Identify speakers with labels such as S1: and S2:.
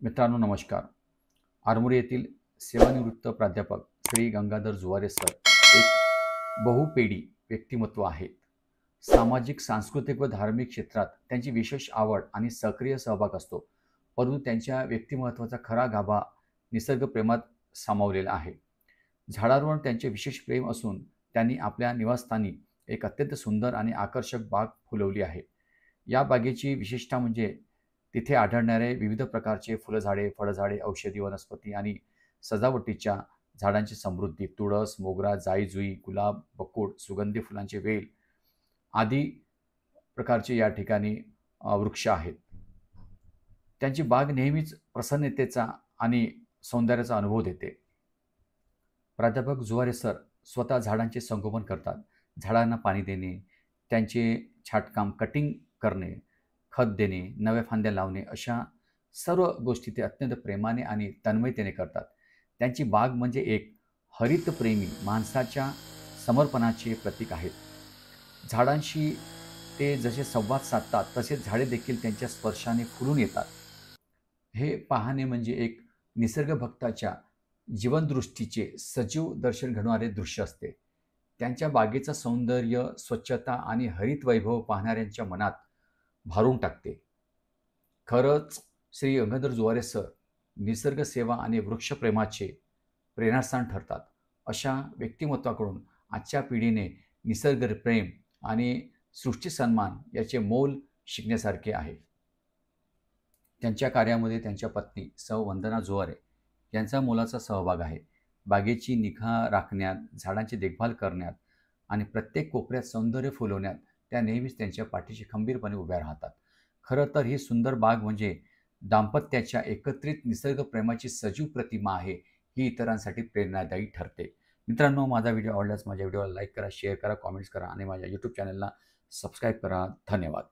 S1: मित्रांनो नमस्कार. आरमोरी येथील सेवानिवृत्त प्राध्यापक श्री गंगाधर जुवारे सर एक बहुपेडी व्यक्तिमत्व आहेत. सामाजिक, सांस्कृतिक व धार्मिक क्षेत्रात त्यांची विशेष आवड आणि सक्रिय सहभाग असतो. परंतु त्यांच्या व्यक्तिमत्वाचा खरा गाभा निसर्गप्रेमात सामावलेला आहे. झाडांवर त्यांचे विशेष प्रेम असून त्यांनी आपल्या निवासस्थानी एक अत्यंत सुंदर आणि आकर्षक बाग फुलवली आहे. या बागेची विशेषता म्हणजे तिथे आढळणारे विविध प्रकारचे फुलझाडे, फळझाडे, औषधी वनस्पती आणि सजावटीच्या झाडांची समृद्धी. तुळस, मोगरा, जाई-जुई, गुलाब, बकुळ, सुगंधी फुलांचे वेल आदी प्रकारचे या ठिकाणी वृक्ष आहेत. त्यांची बाग नेहमीच प्रसन्नतेचा आणि सौंदर्याचा अनुभव देते. प्राध्यापक जुवारे सर स्वतः झाडांचे संगोपन करतात. झाडांना पाणी देणे, त्यांचे छाटकाम, कटिंग करणे, खत देणे, नव्या फांद्या लावणे अशा सर्व गोष्टी ते अत्यंत प्रेमाने आणि तन्मयतेने करतात. त्यांची बाग म्हणजे एक हरितप्रेमी माणसाच्या समर्पणाचे प्रतीक आहेत. झाडांशी ते जसे संवाद साधतात तसेच झाडे देखील त्यांच्या स्पर्शाने फुलून येतात. हे पाहणे म्हणजे एक निसर्गभक्ताच्या जीवनदृष्टीचे सजीव दर्शन घडवणारे दृश्य असते. त्यांच्या बागेचं सौंदर्य, स्वच्छता आणि हरित वैभव पाहणाऱ्यांच्या मनात भारून टाकते. खरंच श्री गंगाधर जुवारे सर निसर्ग सेवा आणि वृक्षप्रेमाचे प्रेरणास्थान ठरतात. अशा व्यक्तिमत्वाकडून आजच्या पिढीने निसर्गप्रेम आणि सृष्टी सन्मान याचे मोल शिकण्यासारखे आहे. त्यांच्या कार्यामध्ये त्यांच्या पत्नी सौ वंदना जुवारे यांचा मोलाचा सहभाग आहे. बागेची निगा राखण्यात, झाडांची देखभाल करण्यात आणि प्रत्येक कोपऱ्यात सौंदर्य फुलवण्यात त्या नेहमीच त्यांच्या पाठीशी खंबीरपणे उभ्या राहतात. खरं तर ही सुंदर बाग म्हणजे दाम्पत्याच्या एकत्रित निसर्गप्रेमाची सजीव प्रतिमा आहे. ही इतरांसाठी प्रेरणादायी ठरते. मित्रांनो, माझा व्हिडिओ आवडल्यास माझ्या व्हिडिओला लाईक करा, शेअर करा, कॉमेंट्स करा आणि माझ्या यूट्यूब चॅनलला सबस्क्राईब करा. धन्यवाद.